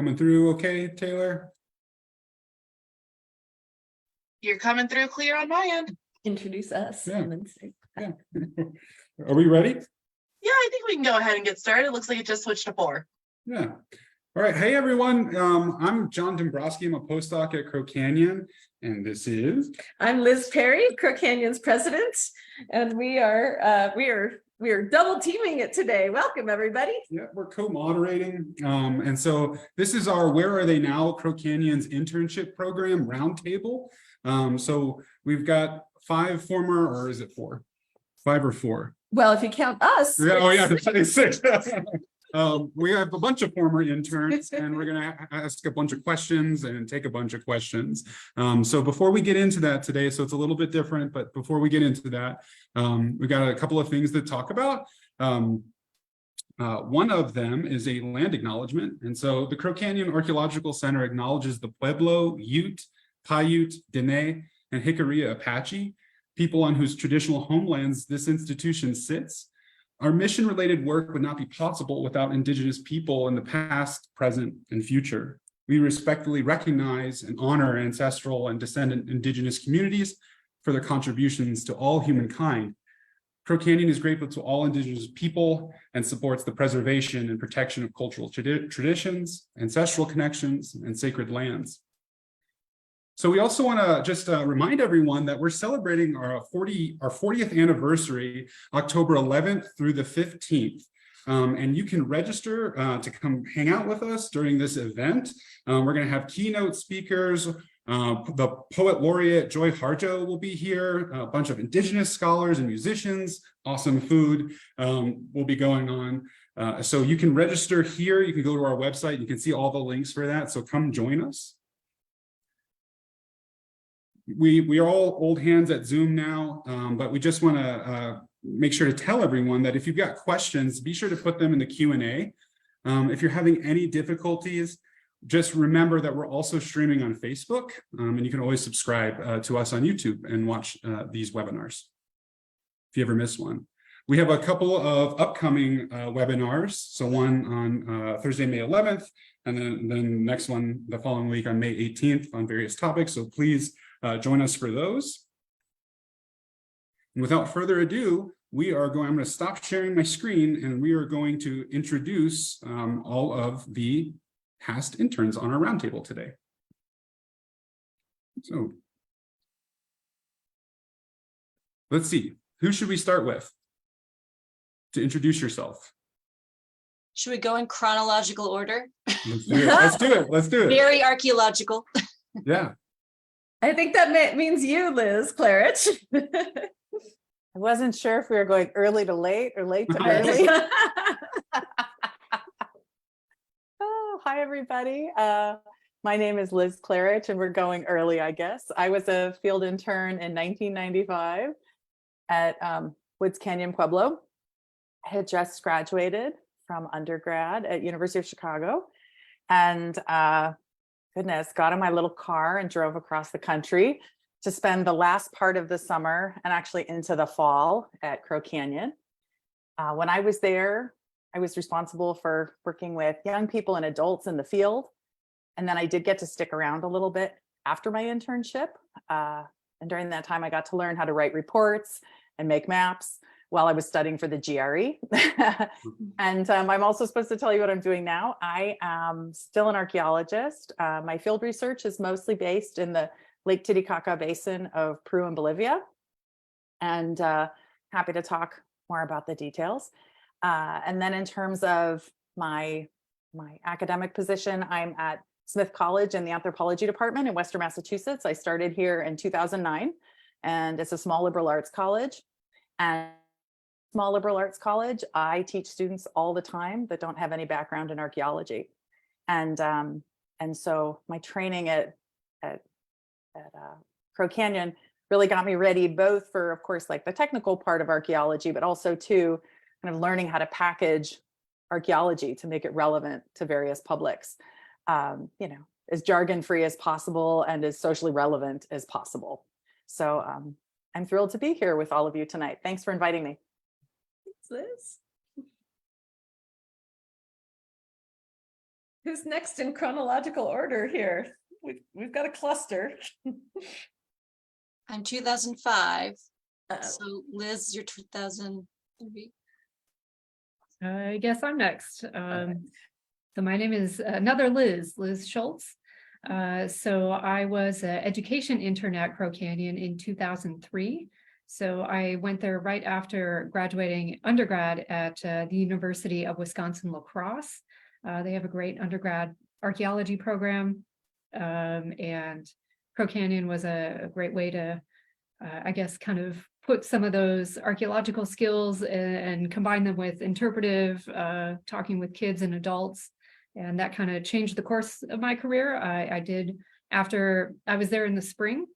Coming through okay, Taylor? You're coming through clear on my end. Introduce us. Yeah. And then say, Yeah. Are we ready? Yeah, I think we can go ahead and get started. It looks like it just switched to 4. Yeah. All right. Hey, everyone. I'm John Dombrowski. I'm a postdoc at Crow Canyon, and this is... I'm Liz Perry, Crow Canyon's president, and we are double teaming it today. Welcome, everybody. Yeah, we're co-moderating. And so this is our Where Are They Now? Crow Canyon's internship program roundtable. So we've got 5 former, or is it 4? 5 or 4? Well, if you count us. Yeah, oh yeah, it's 6. We have a bunch of former interns, and we're going to ask a bunch of questions and take a bunch of questions. So before we get into that today, so it's a little bit different, but before we get into that, we got a couple of things to talk about. One of them is a land acknowledgement. And so the Crow Canyon Archaeological Center acknowledges the Pueblo, Ute, Paiute, Dene, and Jicarilla Apache, people on whose traditional homelands this institution sits. Our mission-related work would not be possible without Indigenous people in the past, present, and future. We respectfully recognize and honor ancestral and descendant Indigenous communities for their contributions to all humankind. Crow Canyon is grateful to all Indigenous people and supports the preservation and protection of cultural traditions, ancestral connections, and sacred lands. So we also want to just remind everyone that we're celebrating our 40th anniversary, October 11th through the 15th. And you can register to come hang out with us during this event. We're going to have keynote speakers. The poet laureate Joy Harjo will be here. A bunch of Indigenous scholars and musicians. Awesome food will be going on. So you can register here. You can go to our website. You can see all the links for that. So come join us. We are all old hands at Zoom now, but we just want to make sure to tell everyone that if you've got questions, be sure to put them in the Q&A. If you're having any difficulties, just remember that we're also streaming on Facebook, and you can always subscribe to us on YouTube and watch these webinars if you ever miss one. We have a couple of upcoming webinars, so one on Thursday, May 11th, and then the next one the following week on May 18th on various topics, so please join us for those. And without further ado, I'm going to stop sharing my screen, and we are going to introduce all of the past interns on our roundtable today. So let's see, who should we start with to introduce yourself? Should we go in chronological order? Let's do it. Let's do it. Let's do it. Very archaeological. Yeah. I think that means you, Liz Klarich. I wasn't sure if we were going early to late or late to early. Oh, hi, everybody. My name is Liz Klarich, and we're going early, I guess. I was a field intern in 1995 at Woods Canyon, Pueblo. I had just graduated from undergrad at University of Chicago, and goodness, got in my little car and drove across the country to spend the last part of the summer and actually into the fall at Crow Canyon. When I was there, I was responsible for working with young people and adults in the field. And then I did get to stick around a little bit after my internship. And during that time, I got to learn how to write reports and make maps while I was studying for the GRE. And I'm also supposed to tell you what I'm doing now. I am still an archaeologist. My field research is mostly based in the Lake Titicaca Basin of Peru and Bolivia. And happy to talk more about the details. And then in terms of my academic position, I'm at Smith College in the anthropology department in Western Massachusetts. I started here in 2009, and it's a small liberal arts college. And small liberal arts college, I teach students all the time that don't have any background in archaeology. And so my training at Crow Canyon really got me ready both for, of course, like the technical part of archaeology, but also to kind of learning how to package archaeology to make it relevant to various publics, you know, as jargon-free as possible and as socially relevant as possible. So I'm thrilled to be here with all of you tonight. Thanks for inviting me. Liz. Who's next in chronological order here? We've got a cluster. I'm 2005. Uh, So Liz, you're 2003. I guess I'm next. So my name is another Liz Schultz. So I was an education intern at Crow Canyon in 2003. So I went there right after graduating undergrad at the University of Wisconsin-La Crosse. They have a great undergrad archaeology program. And Crow Canyon was a great way to, I guess, kind of put some of those archaeological skills and combine them with interpretive, talking with kids and adults. And that kind of changed the course of my career. I did, after I was there in the spring,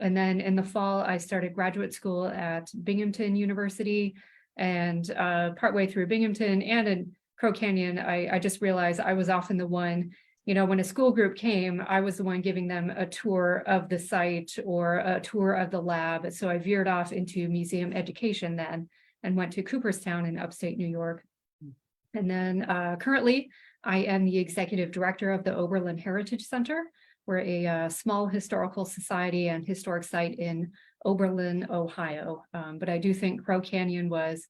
and then in the fall, I started graduate school at Binghamton University. And partway through Binghamton and in Crow Canyon, I just realized I was often the one, when a school group came, I was the one giving them a tour of the site or a tour of the lab. So I veered off into museum education then and went to Cooperstown in upstate New York. And then currently, I am the executive director of the Oberlin Heritage Center. We're a small historical society and historic site in Oberlin, Ohio. But I do think Crow Canyon was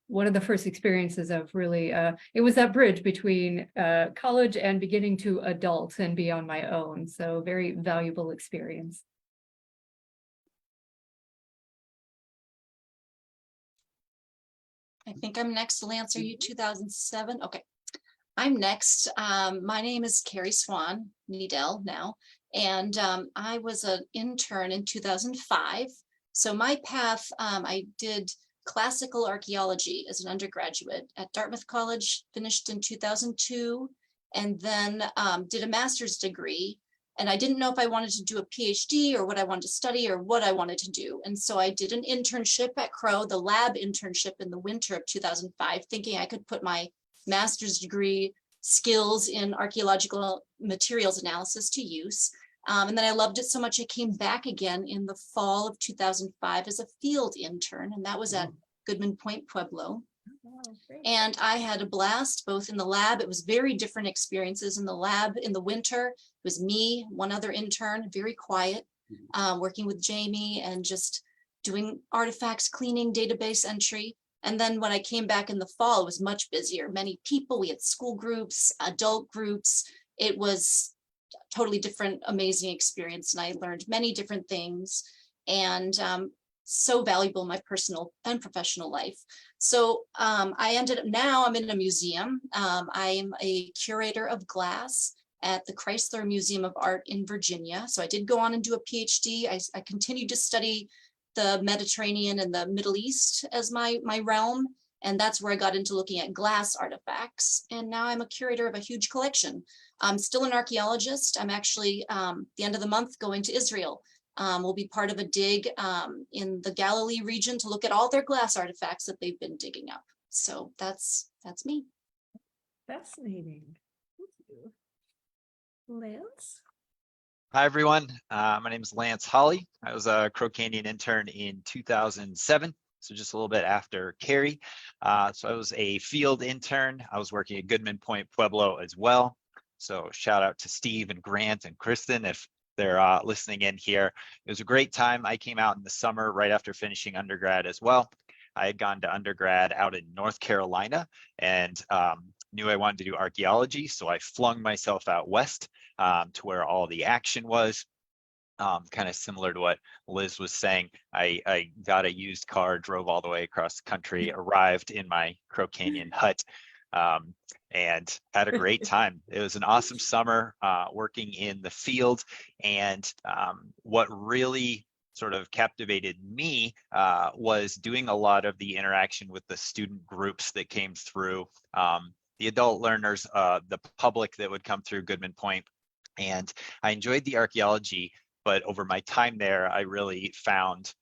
one of the first experiences of really, it was that bridge between college and beginning to adult and be on my own. So very valuable experience. I think I'm next. Lance, are you 2007? Okay. I'm next. My name is Carrie Swan, Needell now, and I was an intern in 2005. So my path, I did classical archaeology as an undergraduate at Dartmouth College, finished in 2002, and then did a master's degree. And I didn't know if I wanted to do a PhD or what I wanted to study or what I wanted to do. And so I did an internship at Crow, the lab internship in the winter of 2005, thinking I could put my master's degree skills in archaeological materials analysis to use. And then I loved it so much, I came back again in the fall of 2005 as a field intern, and that was at Goodman Point, Pueblo. And I had a blast both in the lab. It was very different experiences in the lab. In the winter, it was me, one other intern, very quiet, working with Jamie and just doing artifacts, cleaning, database entry. And then when I came back in the fall, it was much busier. Many people, we had school groups, adult groups. It was a totally different, amazing experience. And I learned many different things and so valuable in my personal and professional life. So I ended up, now I'm in a museum. I'm a curator of glass at the Chrysler Museum of Art in Virginia. So I did go on and do a PhD. I continued to study the Mediterranean and the Middle East as my realm. And that's where I got into looking at glass artifacts. And now I'm a curator of a huge collection. I'm still an archaeologist. I'm actually, the end of the month, going to Israel. We'll be part of a dig in the Galilee region to look at all their glass artifacts that they've been digging up. So that's me. Fascinating. Thank you. Lance? Hi, everyone. My name is Lance Holly. I was a Crow Canyon intern in 2007, so just a little bit after Carrie. So I was a field intern. I was working at Goodman Point, Pueblo as well. So shout out to Steve and Grant and Kristen if they're listening in here. It was a great time. I came out in the summer right after finishing undergrad as well. I had gone to undergrad out in North Carolina and knew I wanted to do archaeology. So I flung myself out west to where all the action was. Kind of similar to what Liz was saying. I got a used car, drove all the way across the country, arrived in my Crow Canyon hut, and had a great time. It was an awesome summer working in the field. And what really sort of captivated me was doing a lot of the interaction with the student groups that came through, the adult learners, the public that would come through Goodman Point. And I enjoyed the archaeology, but over my time there, I really found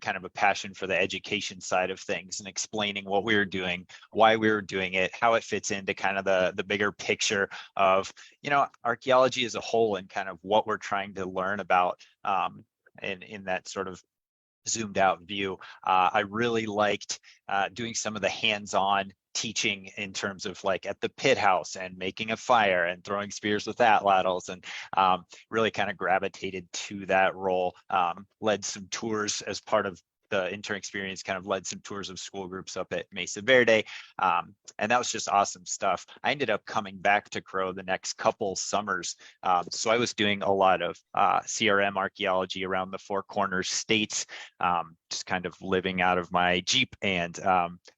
kind of a passion for the education side of things and explaining what we were doing, why we were doing it, how it fits into kind of the bigger picture of, archaeology as a whole and kind of what we're trying to learn about in that sort of zoomed out view. I really liked doing some of the hands-on teaching in terms of like at the pit house and making a fire and throwing spears with atlatls, and really kind of gravitated to that role. Led some tours as part of the intern experience, kind of led some tours of school groups up at Mesa Verde. And that was just awesome stuff. I ended up coming back to Crow the next couple summers. So I was doing a lot of CRM archaeology around the Four Corners states, just kind of living out of my Jeep and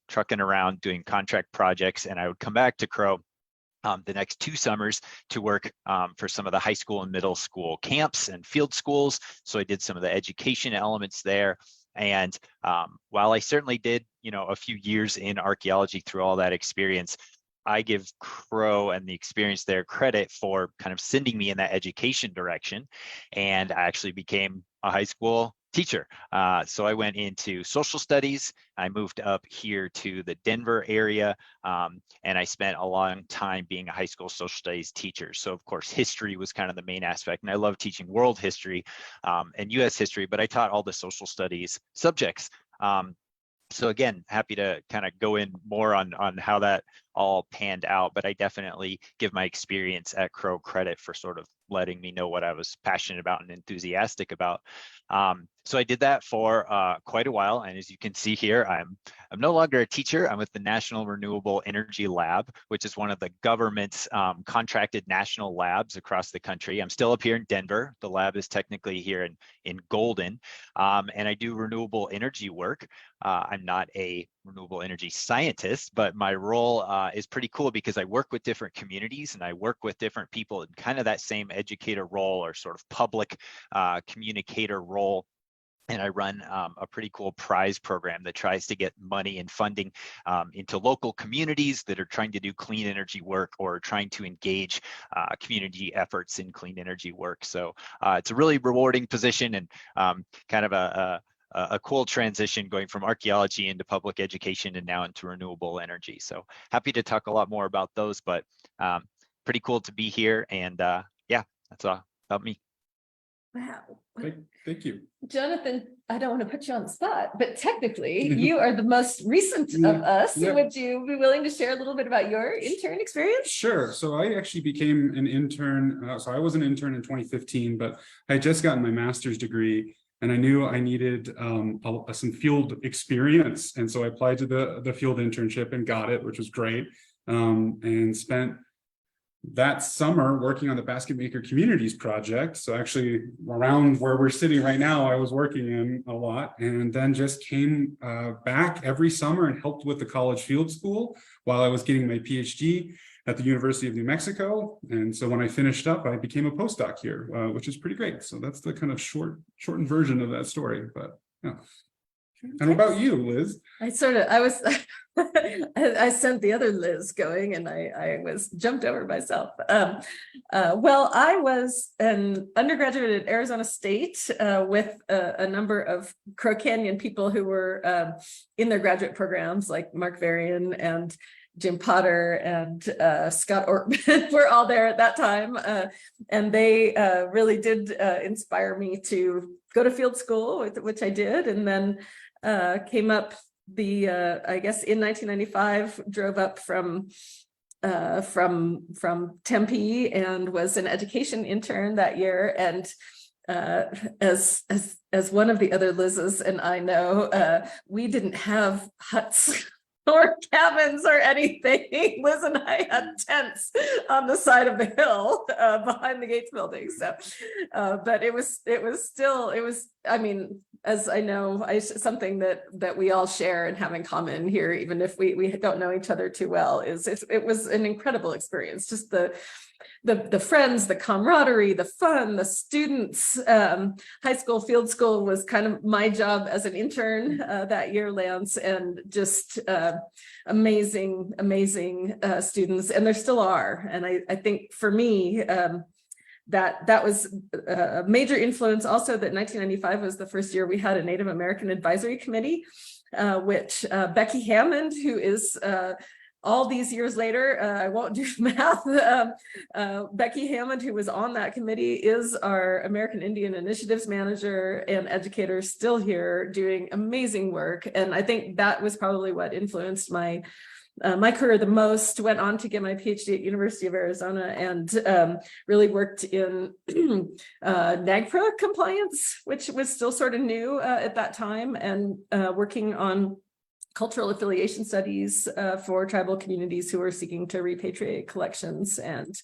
trucking around doing contract projects. And I would come back to Crow the next 2 summers to work for some of the high school and middle school camps and field schools. So I did some of the education elements there. And while I certainly did, a few years in archaeology through all that experience, I give Crow and the experience there credit for kind of sending me in that education direction. And I actually became a high school teacher. So I went into social studies. I moved up here to the Denver area, and I spent a long time being a high school social studies teacher. So of course, history was kind of the main aspect, and I love teaching world history and US history, but I taught all the social studies subjects. So again, happy to kind of go in more on how that all panned out, but I definitely give my experience at Crow credit for sort of letting me know what I was passionate about and enthusiastic about. So I did that for quite a while, and as you can see here, I'm no longer a teacher. I'm with the National Renewable Energy Lab, which is one of the government's contracted national labs across the country. I'm still up here in Denver. The lab is technically here in Golden, and I do renewable energy work. I'm not a renewable energy scientist, but my role is pretty cool because I work with different communities and I work with different people in kind of that same educator role or sort of public communicator role. And I run a pretty cool prize program that tries to get money and funding into local communities that are trying to do clean energy work or trying to engage community efforts in clean energy work. So it's a really rewarding position and kind of a cool transition going from archaeology into public education and now into renewable energy. So happy to talk a lot more about those, but pretty cool to be here. And yeah, that's all about me. Wow. Thank you. Jonathan, I don't want to put you on the spot, but technically you are the most recent of us. Yeah. Would you be willing to share a little bit about your intern experience? Sure. So I actually became an intern. So I was an intern in 2015, but I had just gotten my master's degree and I knew I needed some field experience. And so I applied to the field internship and got it, which was great. And spent that summer working on the Basket Maker Communities project. So actually around where we're sitting right now, I was working in a lot, and then just came back every summer and helped with the college field school while I was getting my PhD at the University of New Mexico. And so when I finished up, I became a postdoc here, which is pretty great. So that's the kind of shortened version of that story, but yeah. And what about you, Liz? I sent the other Liz going and I was jumped over myself. Well, I was an undergraduate at Arizona State with a number of Crow Canyon people who were in their graduate programs, like Mark Varian and Jim Potter and Scott Ortman were all there at that time. And they really did inspire me to go to field school, which I did, and then came up I guess in 1995, drove up from Tempe and was an education intern that year. And as one of the other Liz's and I know, we didn't have huts or cabins or anything. Liz and I had tents on the side of the hill behind the Gates building. So, but it was I mean, as I know, something that we all share and have in common here, even if we don't know each other too well, it was an incredible experience. Just the friends, the camaraderie, the fun, the students. High school field school was kind of my job as an intern that year, Lance, and just amazing students, and there still are. And I think for me, that was a major influence. Also, that 1995 was the first year we had a Native American Advisory Committee, which Becky Hammond, who is all these years later, I won't do math. Becky Hammond, who was on that committee, is our American Indian Initiatives Manager and educator, still here doing amazing work. And I think that was probably what influenced my my career the most, went on to get my PhD at University of Arizona, and really worked in NAGPRA compliance, which was still sort of new at that time, and working on cultural affiliation studies for tribal communities who are seeking to repatriate collections. And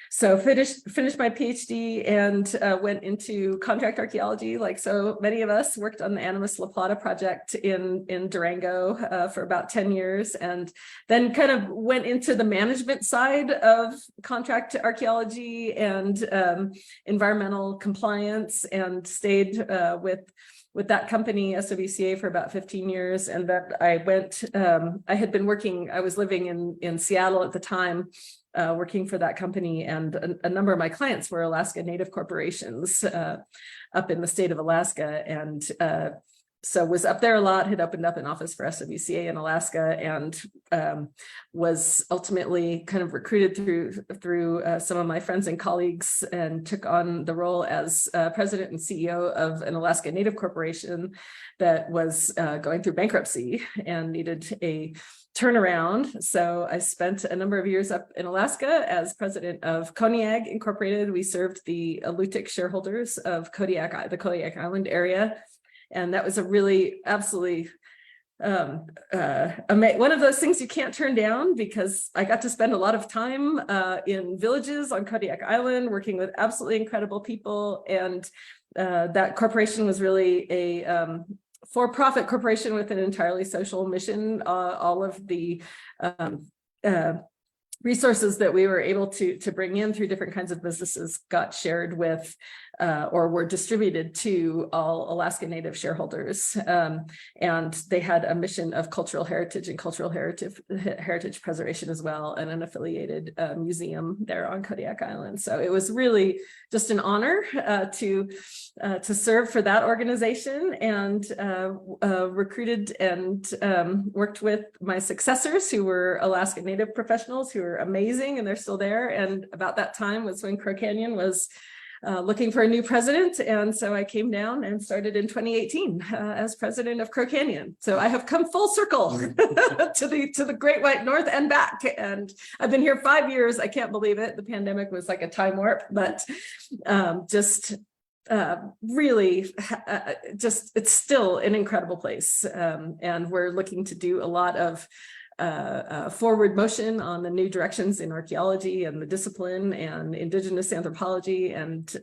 so finished my PhD and went into contract archaeology, like so many of us. Worked on the Animus La Plata project in Durango for about 10 years, and then kind of went into the management side of contract archaeology and environmental compliance, and stayed with that company, SWCA, for about 15 years. And then I went, I had been working, I was living in Seattle at the time, working for that company, and a number of my clients were Alaska Native corporations up in the state of Alaska. And so was up there a lot, had opened up an office for SWCA in Alaska, and was ultimately kind of recruited through some of my friends and colleagues, and took on the role as president and CEO of an Alaska Native corporation that was going through bankruptcy and needed a turnaround. So I spent a number of years up in Alaska as president of Koniag Incorporated. We served the Alutiiq shareholders of the Kodiak Island area. And that was a really absolutely one of those things you can't turn down, because I got to spend a lot of time in villages on Kodiak Island, working with absolutely incredible people. And that corporation was really a for-profit corporation with an entirely social mission. All of the resources that we were able to bring in through different kinds of businesses got shared with or were distributed to all Alaska Native shareholders. And they had a mission of cultural heritage and cultural heritage preservation as well, and an affiliated museum there on Kodiak Island. So it was really just an honor to serve for that organization, and recruited and worked with my successors, who were Alaska Native professionals who were amazing, and they're still there. And about that time was when Crow Canyon was looking for a new president. And so I came down and started in 2018 as president of Crow Canyon. So I have come full circle to the Great White North and back. And I've been here 5 years. I can't believe it. The pandemic was like a time warp, but really it's still an incredible place. And we're looking to do a lot of forward motion on the new directions in archaeology and the discipline and indigenous anthropology, and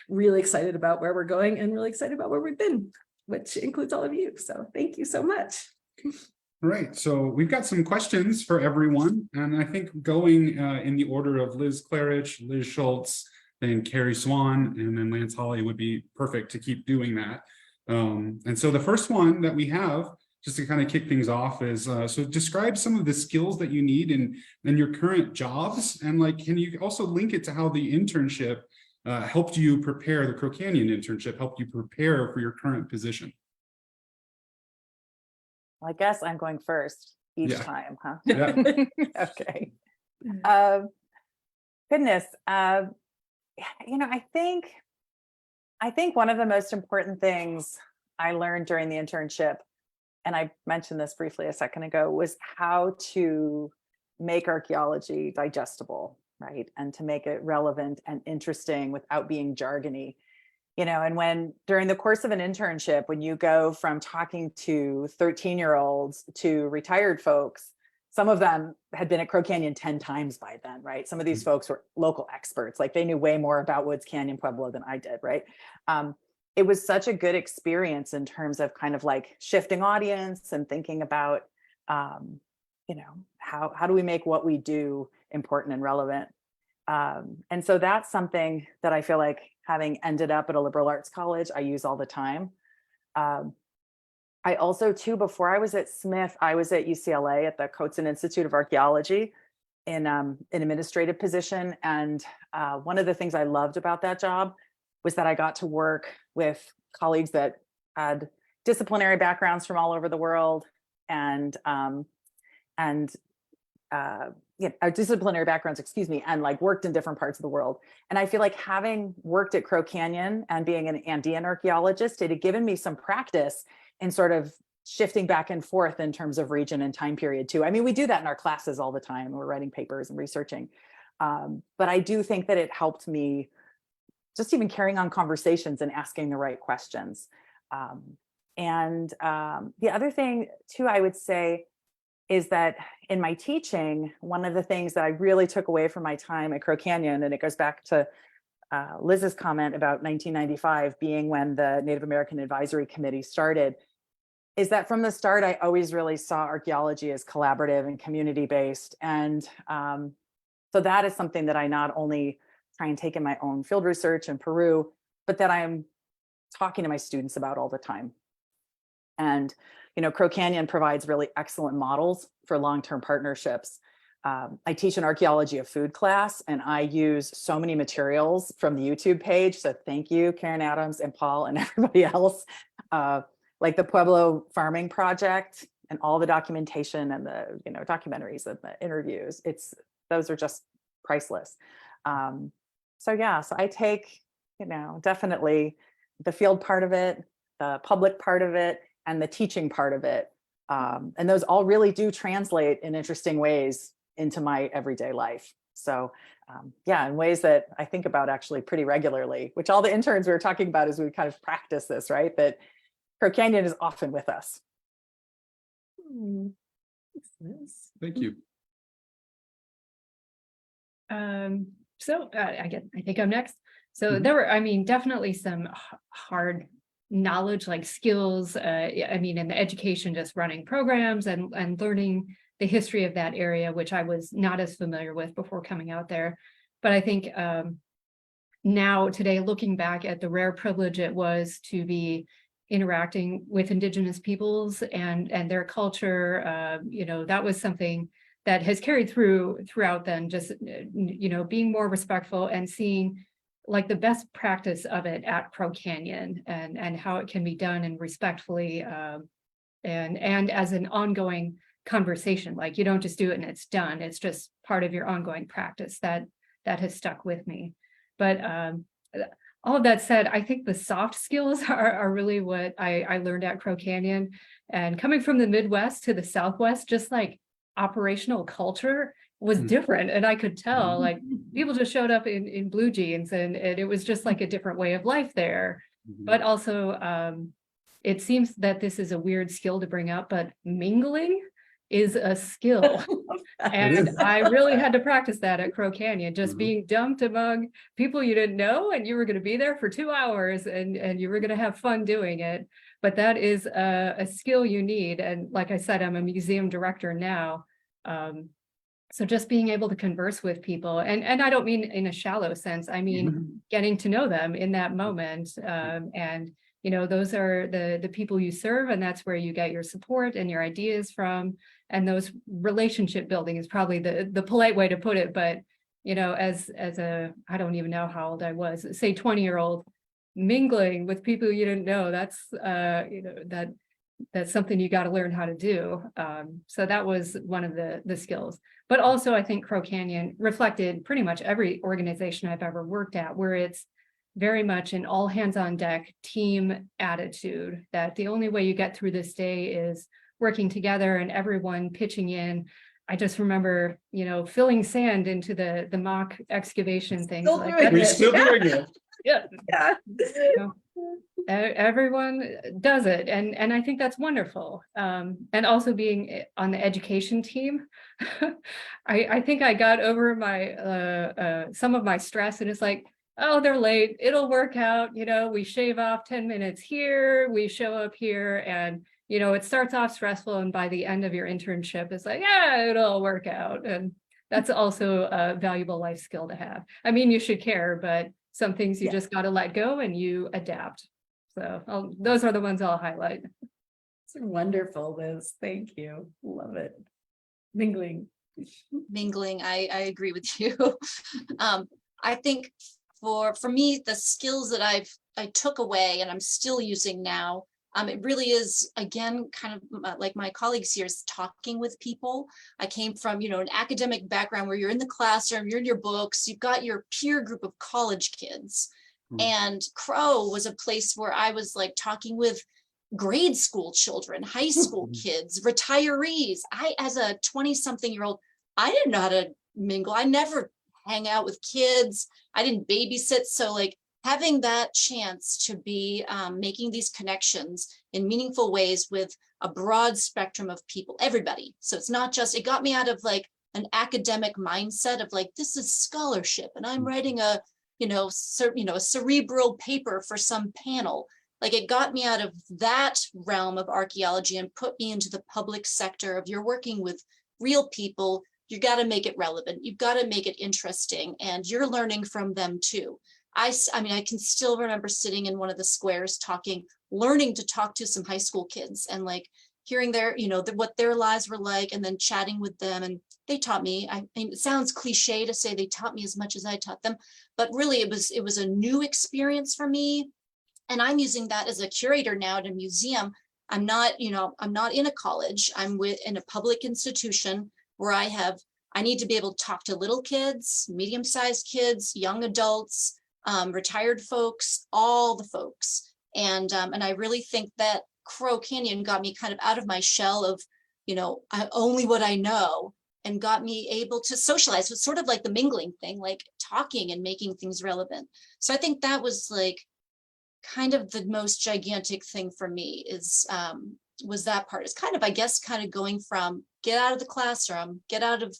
really excited about where we're going, and really excited about where we've been, which includes all of you. So thank you so much. All right, so we've got some questions for everyone, and I think going in the order of Liz Klarich, Liz Schultz, then Carrie Swan, and then Lance Holly would be perfect to keep doing that. And so the first one that we have, just to kind of kick things off, is so describe some of the skills that you need in your current jobs, and like, can you also link it to how the internship helped you prepare, the Crow Canyon internship helped you prepare for your current position? Well, I guess I'm going first each time, huh? Yeah. Okay. Goodness. You know, I think one of the most important things I learned during the internship, and I mentioned this briefly a second ago, was how to make archaeology digestible, right? And to make it relevant and interesting without being jargony. You know, and when during the course of an internship, when you go from talking to 13-year-olds to retired folks, some of them had been at Crow Canyon 10 times by then, right? Some of these folks were local experts, like they knew way more about Woods Canyon, Pueblo than I did, right? It was such a good experience in terms of kind of like shifting audience and thinking about, you know, how do we make what we do important and relevant? And so that's something that I feel like, having ended up at a liberal arts college, I use all the time. I also too, before I was at Smith, I was at UCLA at the Coates Institute of Archaeology in an administrative position. And one of the things I loved about that job was that I got to work with colleagues that had disciplinary backgrounds from all over the world, and disciplinary backgrounds, excuse me, and like worked in different parts of the world. And I feel like, having worked at Crow Canyon and being an Andean archaeologist, it had given me some practice in sort of shifting back and forth in terms of region and time period too. I mean, we do that in our classes all the time. We're writing papers and researching. But I do think that it helped me just even carrying on conversations and asking the right questions. The other thing too, I would say, is that in my teaching, one of the things that I really took away from my time at Crow Canyon, and it goes back to Liz's comment about 1995 being when the Native American Advisory Committee started, is that from the start, I always really saw archaeology as collaborative and community-based. And so that is something that I not only try and take in my own field research in Peru, but that I'm talking to my students about all the time. And, you know, Crow Canyon provides really excellent models for long-term partnerships. I teach an archaeology of food class, and I use so many materials from the YouTube page. So thank you, Karen Adams and Paul and everybody else, like the Pueblo Farming Project and all the documentation and the, you know, documentaries and the interviews. Those are just priceless. So yeah, so I take, you know, definitely the field part of it, the public part of it, and the teaching part of it. And those all really do translate in interesting ways into my everyday life. So yeah, in ways that I think about actually pretty regularly, which all the interns we were talking about as we kind of practice this, right? That Crow Canyon is often with us. Thank you. I think I'm next. So there were, I mean, definitely some hard knowledge, like skills, I mean, in the education, just running programs and learning the history of that area, which I was not as familiar with before coming out there. But I think now today, looking back at the rare privilege it was to be interacting with Indigenous peoples and their culture, you know, that was something that has carried throughout then, just, you know, being more respectful and seeing like the best practice of it at Crow Canyon and how it can be done and respectfully and as an ongoing conversation. Like you don't just do it and it's done. It's just part of your ongoing practice that has stuck with me. But all of that said, I think the soft skills are really what I learned at Crow Canyon. And coming from the Midwest to the Southwest, just like operational culture was different. And I could tell, like, people just showed up in blue jeans and it was just like a different way of life there. But also, it seems that this is a weird skill to bring up, but mingling is a skill. And I really had to practice that at Crow Canyon, just being dumped among people you didn't know, and you were going to be there for 2 hours and you were going to have fun doing it. But that is a skill you need. And like I said, I'm a museum director now. So just being able to converse with people, and I don't mean in a shallow sense, I mean getting to know them in that moment. And you know, those are the people you serve, and that's where you get your support and your ideas from. And those relationship building is probably the polite way to put it. But you know, as a, I don't even know how old I was, say 20-year-old, mingling with people you didn't know, that's you know, that's something you got to learn how to do. So that was one of the skills. But also I think Crow Canyon reflected pretty much every organization I've ever worked at, where it's very much an all hands on deck team attitude, that the only way you get through this day is working together and everyone pitching in. I just remember, you know, filling sand into the mock excavation things. We're still doing it. Yeah. You know, everyone does it, and I think that's wonderful. And also being on the education team, I think I got over my some of my stress, and it's like, oh, they're late, it'll work out, you know, we shave off 10 minutes here, we show up here, and you know, it starts off stressful, and by the end of your internship, it's like, yeah, it'll work out. And that's also a valuable life skill to have. I mean, you should care, but some things you just got to let go and you adapt. So those are the ones I'll highlight. It's wonderful, Liz. Thank you. Love it. Mingling. I agree with you. I think for me, the skills that I took away and I'm still using now, it really is, again, kind of like my colleagues here, is talking with people. I came from, you know, an academic background where you're in the classroom, you're in your books, you've got your peer group of college kids. And Crow was a place where I was like talking with grade school children, high school kids, retirees. As a 20-something-year-old, I didn't know how to mingle. I never hang out with kids. I didn't babysit. So like having that chance to be making these connections in meaningful ways with a broad spectrum of people, everybody. So it's not just, it got me out of like an academic mindset of like, this is scholarship and I'm writing a, a cerebral paper for some panel. Like it got me out of that realm of archaeology and put me into the public sector of you're working with real people. You got to make it relevant. You've got to make it interesting, and you're learning from them too. I mean, I can still remember sitting in one of the squares learning to talk to some high school kids and like hearing their, what their lives were like, and then chatting with them. And they taught me, I mean, it sounds cliche to say they taught me as much as I taught them, but really it was a new experience for me. And I'm using that as a curator now at a museum. I'm not in a college. I'm in a public institution where I need to be able to talk to little kids, medium-sized kids, young adults, retired folks, all the folks. And I really think that Crow Canyon got me kind of out of my shell of, only what I know, and got me able to socialize. It's sort of like the mingling thing, like talking and making things relevant. So I think that was like kind of the most gigantic thing for me was that part. It's kind of, I guess, kind of going from get out of the classroom, get out of,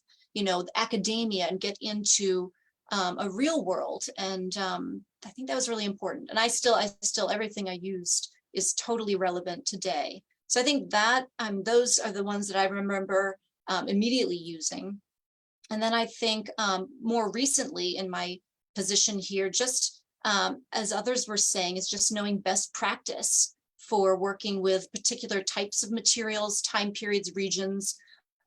academia and get into a real world. And I think that was really important. And I still, everything I used is totally relevant today. So I think that those are the ones that I remember immediately using. And then I think more recently in my position here, just as others were saying, is just knowing best practice for working with particular types of materials, time periods, regions,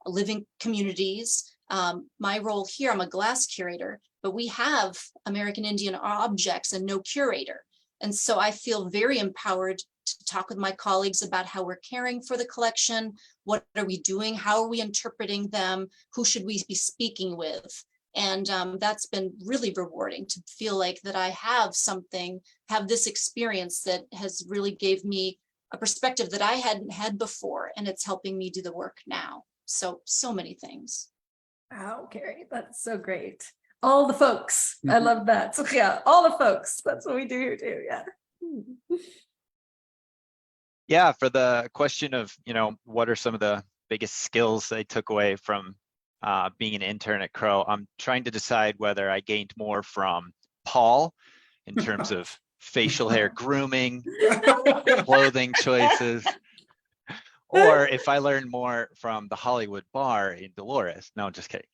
living communities. My role here, I'm a glass curator, but we have American Indian objects and no curator. And so I feel very empowered to talk with my colleagues about how we're caring for the collection. What are we doing? How are we interpreting them? Who should we be speaking with? And that's been really rewarding to feel like that I have this experience that has really gave me a perspective that I hadn't had before, and it's helping me do the work now. So many things. Wow, Carrie, that's so great. All the folks, I love that. So yeah, all the folks, that's what we do here too, yeah. Yeah, for the question of, what are some of the biggest skills I took away from being an intern at Crow, I'm trying to decide whether I gained more from Paul in terms of facial hair grooming, clothing choices, or if I learned more from the Hollywood bar in Dolores. No, just kidding.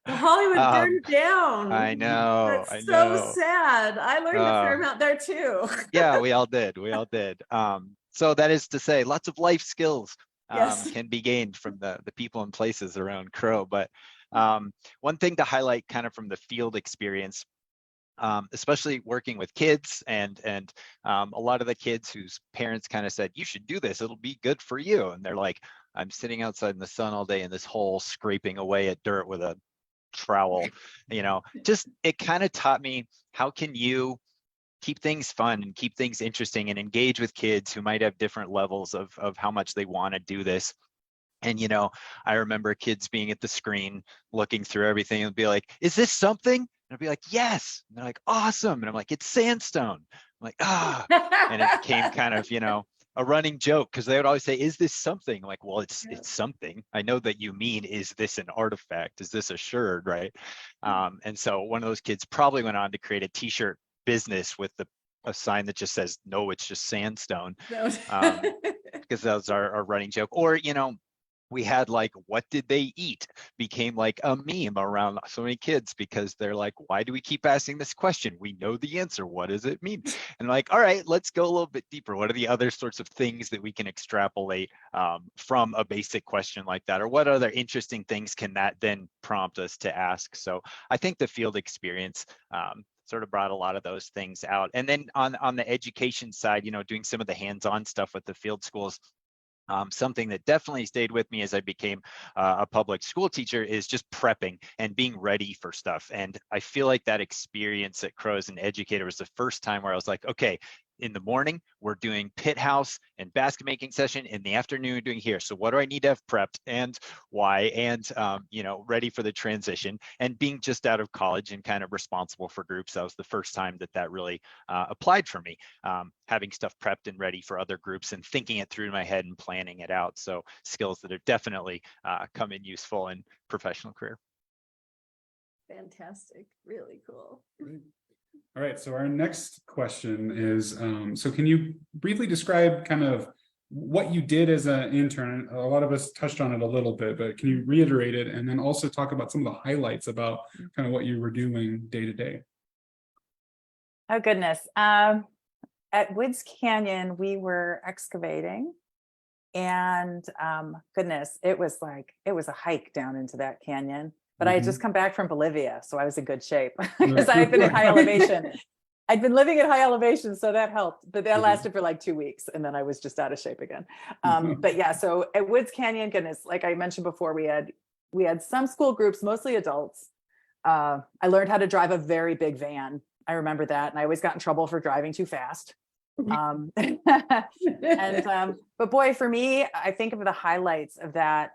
The Hollywood burned down. I know. That's so sad. I learned a fair amount there too. Yeah, we all did. So that is to say, lots of life skills Yes. can be gained from the people and places around Crow. But one thing to highlight kind of from the field experience, especially working with kids and a lot of the kids whose parents kind of said, you should do this, it'll be good for you. And they're like, I'm sitting outside in the sun all day in this hole, scraping away at dirt with a trowel, just, it kind of taught me, how can you keep things fun and keep things interesting and engage with kids who might have different levels of how much they want to do this. And, I remember kids being at the screen, looking through everything and be like, is this something? And I'd be like, yes. And they're like, awesome. And I'm like, it's sandstone. I'm like, and it became kind of, a running joke, because they would always say, is this something? I'm like, well, it's something. I know that you mean, is this an artifact? Is this a sherd, right? And so one of those kids probably went on to create a t-shirt business with a sign that just says, no, it's just sandstone, because that was our running joke. Or, we had like, what did they eat became like a meme around so many kids, because they're like, why do we keep asking this question? We know the answer. What does it mean? And like, all right, let's go a little bit deeper. What are the other sorts of things that we can extrapolate from a basic question like that? Or what other interesting things can that then prompt us to ask? So I think the field experience sort of brought a lot of those things out. And then on the education side, doing some of the hands-on stuff with the field schools, something that definitely stayed with me as I became a public school teacher is just prepping and being ready for stuff. And I feel like that experience at Crow as an educator was the first time where I was like, okay, in the morning, we're doing pit house and basket making session. In the afternoon, doing here. So what do I need to have prepped and why? And, you know, ready for the transition. And being just out of college and kind of responsible for groups, that was the first time that really applied for me. Having stuff prepped and ready for other groups and thinking it through in my head and planning it out. So skills that have definitely come in useful in professional career. Fantastic, really cool. All right, so our next question is, so can you briefly describe kind of what you did as an intern? A lot of us touched on it a little bit, but can you reiterate it and then also talk about some of the highlights about kind of what you were doing day to day? Oh, goodness. At Woods Canyon, we were excavating, and goodness, it was a hike down into that canyon. But I had just come back from Bolivia, so I was in good shape because I had been at high elevation. I'd been living at high elevation, so that helped. But that lasted for like 2 weeks, and then I was just out of shape again. But yeah, so at Woods Canyon, goodness, like I mentioned before, we had some school groups, mostly adults. I learned how to drive a very big van. I remember that, and I always got in trouble for driving too fast. But boy, for me, I think of the highlights of that.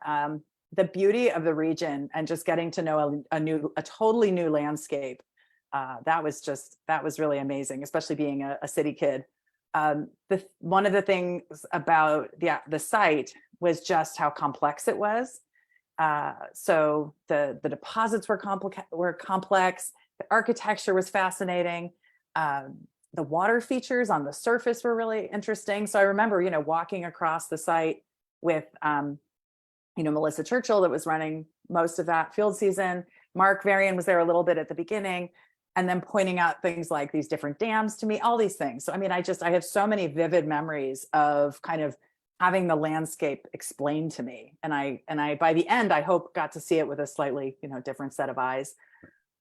The beauty of the region and just getting to know a totally new landscape. That was really amazing, especially being a city kid. One of the things about the site was just how complex it was. So the deposits were complex. The architecture was fascinating. The water features on the surface were really interesting. So I remember, walking across the site with, Melissa Churchill, that was running most of that field season. Mark Varian was there a little bit at the beginning, and then pointing out things like these different dams to me, all these things. So, I have so many vivid memories of kind of having the landscape explained to me. And I, by the end, I hope got to see it with a slightly, different set of eyes.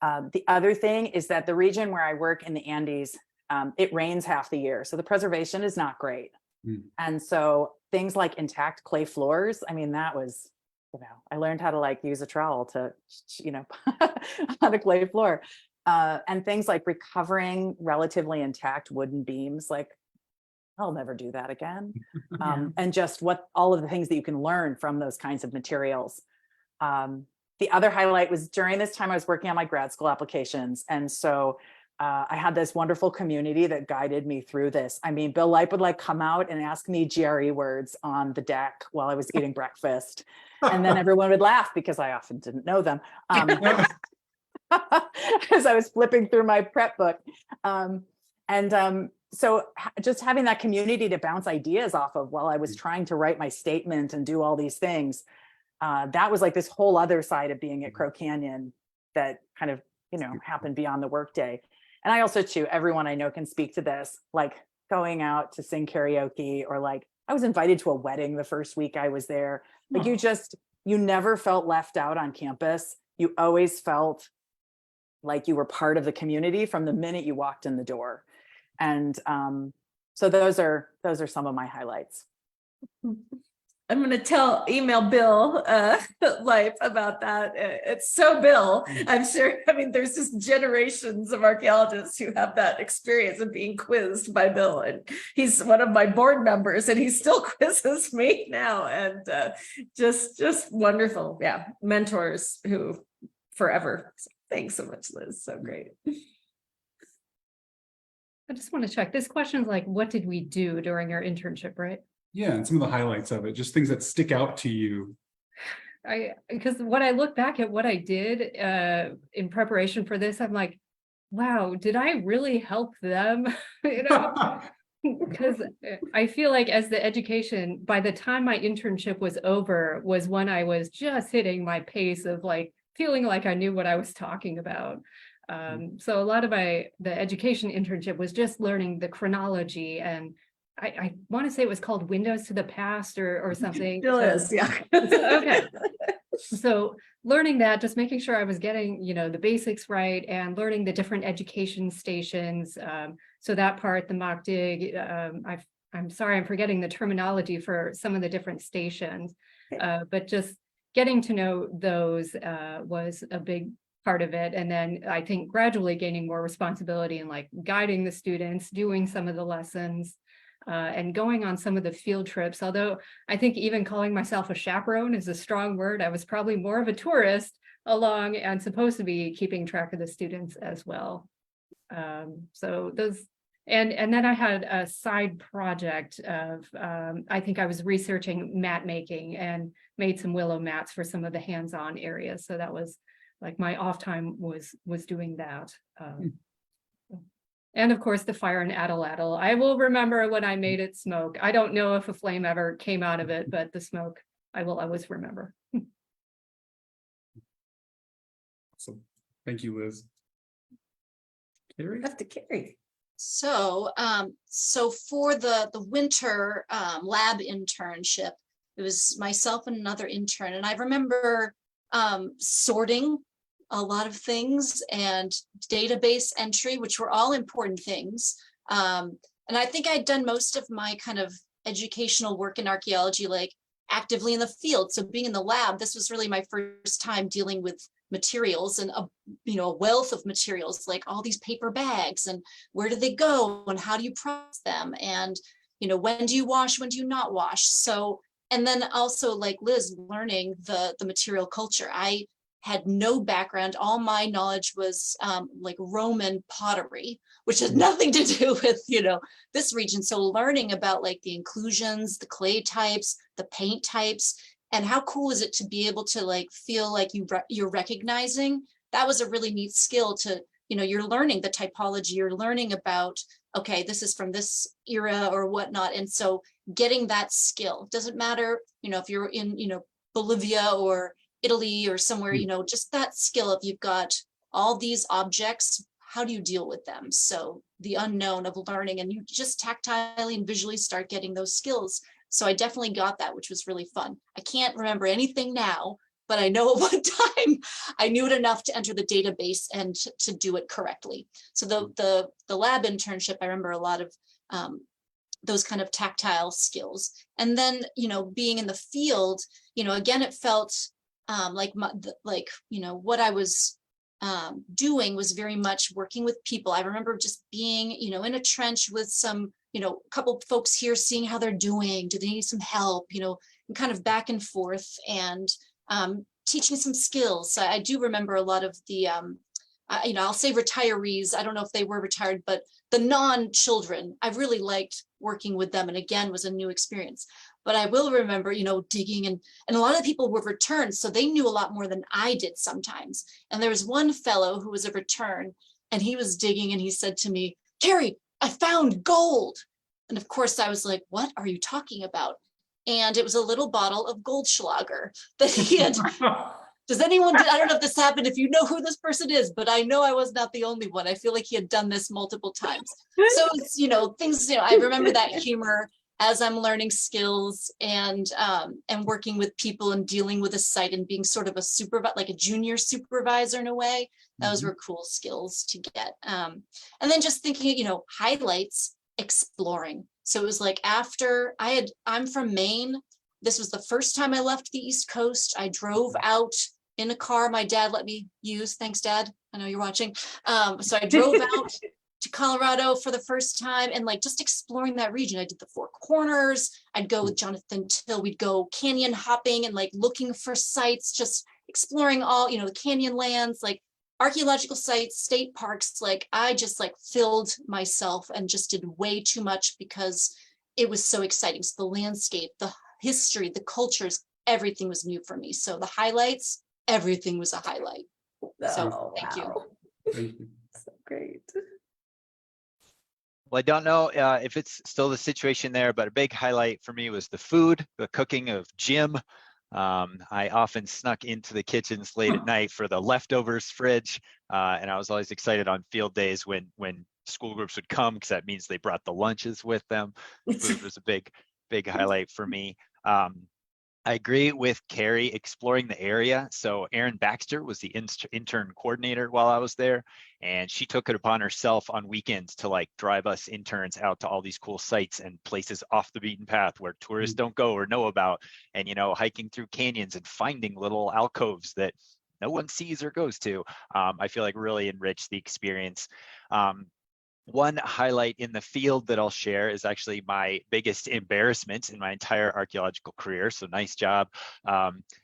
The other thing is that the region where I work in the Andes, it rains half the year. So the preservation is not great. And so things like intact clay floors, that was, I learned how to use a trowel to, on a clay floor. And things like recovering relatively intact wooden beams, I'll never do that again. And just all of the things that you can learn from those kinds of materials. The other highlight was during this time I was working on my grad school applications. And so I had this wonderful community that guided me through this. Bill Lipe would come out and ask me GRE words on the deck while I was eating breakfast. And then everyone would laugh because I often didn't know them. As I was flipping through my prep book. So just having that community to bounce ideas off of while I was trying to write my statement and do all these things, that was this whole other side of being at Crow Canyon that kind of, happened beyond the workday. And I also, too, everyone I know can speak to this, going out to sing karaoke, or I was invited to a wedding the first week I was there. You never felt left out on campus. You always felt like you were part of the community from the minute you walked in the door. And so those are some of my highlights. I'm going to email Bill Lipe about that. It's so Bill. I'm sure, there's just generations of archaeologists who have that experience of being quizzed by Bill. And he's one of my board members, and he still quizzes me now. And just wonderful. Yeah. Mentors who forever. So thanks so much, Liz. So great. I just want to check. This question is what did we do during our internship, right? Yeah, and some of the highlights of it, just things that stick out to you. Because when I look back at what I did in preparation for this, I'm like, wow, did I really help them? Because I feel like as the education, by the time my internship was over, was when I was just hitting my pace of feeling like I knew what I was talking about. So a lot of the education internship was just learning the chronology, and I want to say it was called Windows to the Past or something. Still is, yeah. Okay. So learning that, just making sure I was getting, the basics right, and learning the different education stations. So that part, the mock dig, I'm sorry, I'm forgetting the terminology for some of the different stations, but just getting to know those was a big part of it. And then I think gradually gaining more responsibility and like guiding the students, doing some of the lessons, and going on some of the field trips. Although I think even calling myself a chaperone is a strong word. I was probably more of a tourist along and supposed to be keeping track of the students as well. So those, and then I had a side project of, I think I was researching mat making and made some willow mats for some of the hands-on areas. So that was like my off time was doing that. And of course the fire and atlatl. I will remember when I made it smoke. I don't know if a flame ever came out of it, but the smoke, I will always remember. So thank you, Liz. Carrie? Have to carry. So, so for the winter lab internship, it was myself and another intern, and I remember sorting a lot of things and database entry, which were all important things. And I think I'd done most of my kind of educational work in archaeology, like actively in the field. So being in the lab, this was really my first time dealing with materials and a wealth of materials, like all these paper bags, and where do they go and how do you process them, and when do you wash, when do you not wash. So, and then also like Liz, learning the material culture. I had no background. All my knowledge was like Roman pottery, which had nothing to do with this region. So learning about like the inclusions, the clay types, the paint types, and how cool is it to be able to like feel like you're recognizing. That was a really neat skill to, you're learning the typology, you're learning about, okay, this is from this era or whatnot. And so getting that skill, doesn't matter, if you're in, Bolivia or Italy or somewhere, just that skill of you've got all these objects, how do you deal with them? So the unknown of learning, and you just tactilely and visually start getting those skills. So I definitely got that, which was really fun. I can't remember anything now, but I know at one time I knew it enough to enter the database and to do it correctly. So the lab internship, I remember a lot of those kind of tactile skills. And then, being in the field, again, it felt like what I was doing was very much working with people. I remember just being, in a trench with some, a couple of folks here, seeing how they're doing. Do they need some help? And kind of back and forth, and teaching some skills. I do remember a lot of the, I'll say retirees. I don't know if they were retired, but the non-children, I really liked working with them. And again, was a new experience. But I will remember, digging, and a lot of people were returns, so they knew a lot more than I did sometimes. And there was one fellow who was a return, and he was digging, and he said to me, "Carrie, I found gold." And of course I was like, "What are you talking about?" And it was a little bottle of Goldschlager that he had. Does anyone, I don't know if this happened, if you know who this person is, but I know I was not the only one. I feel like he had done this multiple times. So it's, things, I remember that humor as I'm learning skills and working with people and dealing with a site and being sort of a supervisor, like a junior supervisor in a way. Those were cool skills to get. And then just thinking, highlights, exploring. So it was like after I'm from Maine. This was the first time I left the East Coast. I drove out in a car my dad let me use. Thanks, Dad. I know you're watching. So I drove out to Colorado for the first time, and like just exploring that region. I did the Four Corners. I'd go with Jonathan Till. We'd go canyon hopping and like looking for sites, just exploring all, the canyon lands, like archaeological sites, state parks. Like I just like filled myself and just did way too much because it was so exciting. So the landscape, the history, the cultures, everything was new for me. So the highlights, everything was a highlight. So thank you. Thank you. So great. Well, I don't know if it's still the situation there, but a big highlight for me was the food, the cooking of Jim. I often snuck into the kitchens late at night for the leftovers fridge. And I was always excited on field days when school groups would come, because that means they brought the lunches with them. Food was a big highlight for me. I agree with Carrie, exploring the area. So Erin Baxter was the intern coordinator while I was there, and she took it upon herself on weekends to like drive us interns out to all these cool sites and places off the beaten path where tourists don't go or know about, and hiking through canyons and finding little alcoves that no one sees or goes to, I feel like really enriched the experience. One highlight in the field that I'll share is actually my biggest embarrassment in my entire archaeological career. So nice job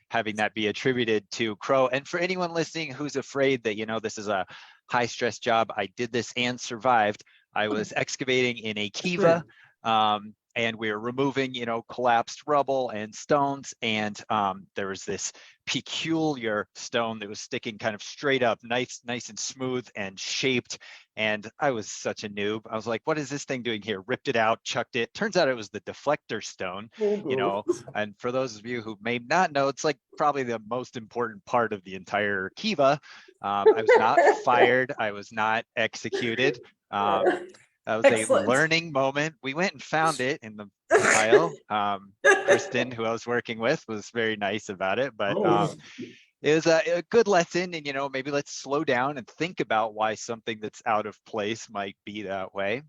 having that be attributed to Crow. And for anyone listening who's afraid that, this is a high stress job, I did this and survived. I was excavating in a kiva, and we were removing, collapsed rubble and stones. And there was this peculiar stone that was sticking kind of straight up, nice and smooth and shaped. And I was such a noob. I was like, what is this thing doing here? Ripped it out, chucked it. Turns out it was the deflector stone, and for those of you who may not know, it's like probably the most important part of the entire kiva. I was not fired. I was not executed. That was Excellent. a learning moment. We went and found it in the pile. Kristen, who I was working with, was very nice about it, but it was a good lesson. And, maybe let's slow down and think about why something that's out of place might be that way.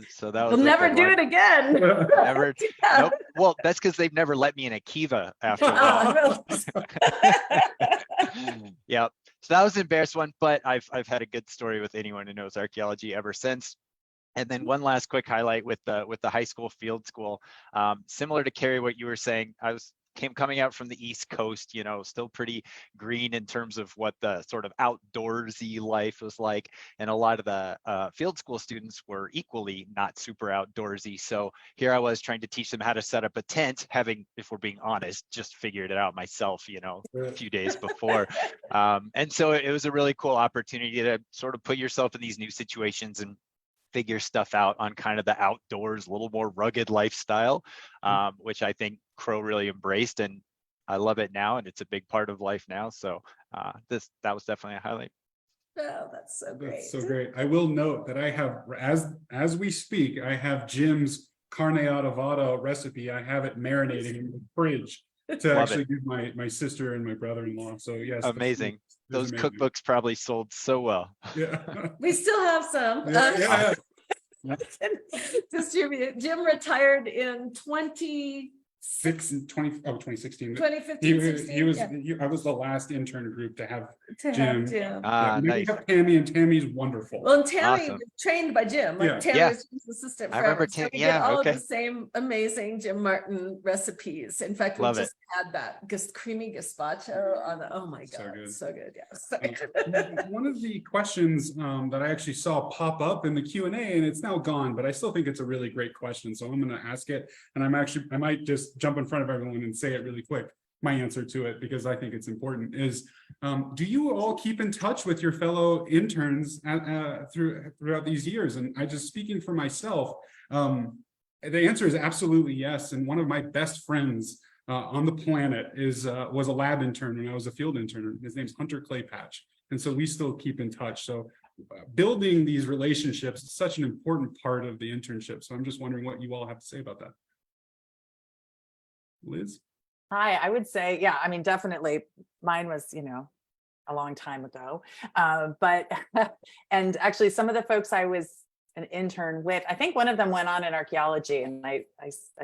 So that was We'll never do it again. Never. Yeah. Nope. Well, that's because they've never let me in a kiva after that. Yeah. So that was an embarrassing one, but I've had a good story with anyone who knows archaeology ever since. And then one last quick highlight with the high school field school, similar to Carrie, what you were saying. I was coming out from the East Coast, still pretty green in terms of what the sort of outdoorsy life was like. And a lot of the field school students were equally not super outdoorsy. So here I was trying to teach them how to set up a tent, having, if we're being honest, just figured it out myself, a few days before. And so it was a really cool opportunity to sort of put yourself in these new situations and figure stuff out on kind of the outdoors, a little more rugged lifestyle, which I think Crow really embraced, and I love it now, and it's a big part of life now. So that was definitely a highlight. Oh, that's so great. That's so great. I will note that I have, as we speak, I have Jim's carne adobada recipe. I have it marinating in the fridge to Love actually it. give my sister and my brother-in-law. So yes, Amazing. Those amazing. cookbooks probably sold so well. Yeah. We still have some. Yeah. Distribute. Jim retired in 2016. 2015, He was. yeah. I was the last intern group to have To have Jim. Jim. Yeah, and then we Nice. have Tammy, and Tammy's wonderful. Well, and Tammy Awesome. was trained by Jim. Like Yeah. Tammy Yeah. was Jim's assistant I forever. remember So we yeah, get all okay. of the same amazing Jim Martin recipes. In fact, we Love just had that creamy gazpacho on the, oh my So God, good. so good. Yeah. So good. One of the questions that I actually saw pop up in the Q&A, and it's now gone, but I still think it's a really great question. So I'm going to ask it, and I might just jump in front of everyone and say it really quick. My answer to it, because I think it's important, is do you all keep in touch with your fellow interns throughout these years? And I just, speaking for myself, the answer is absolutely yes. And one of my best friends on the planet was a lab intern when I was a field intern. His name's Hunter Claypatch. And so we still keep in touch. So building these relationships is such an important part of the internship. So I'm just wondering what you all have to say about that. Liz? Hi, I would say, yeah, I mean, definitely mine was, a long time ago. But, and actually some of the folks I was an intern with, I think one of them went on in archaeology, and I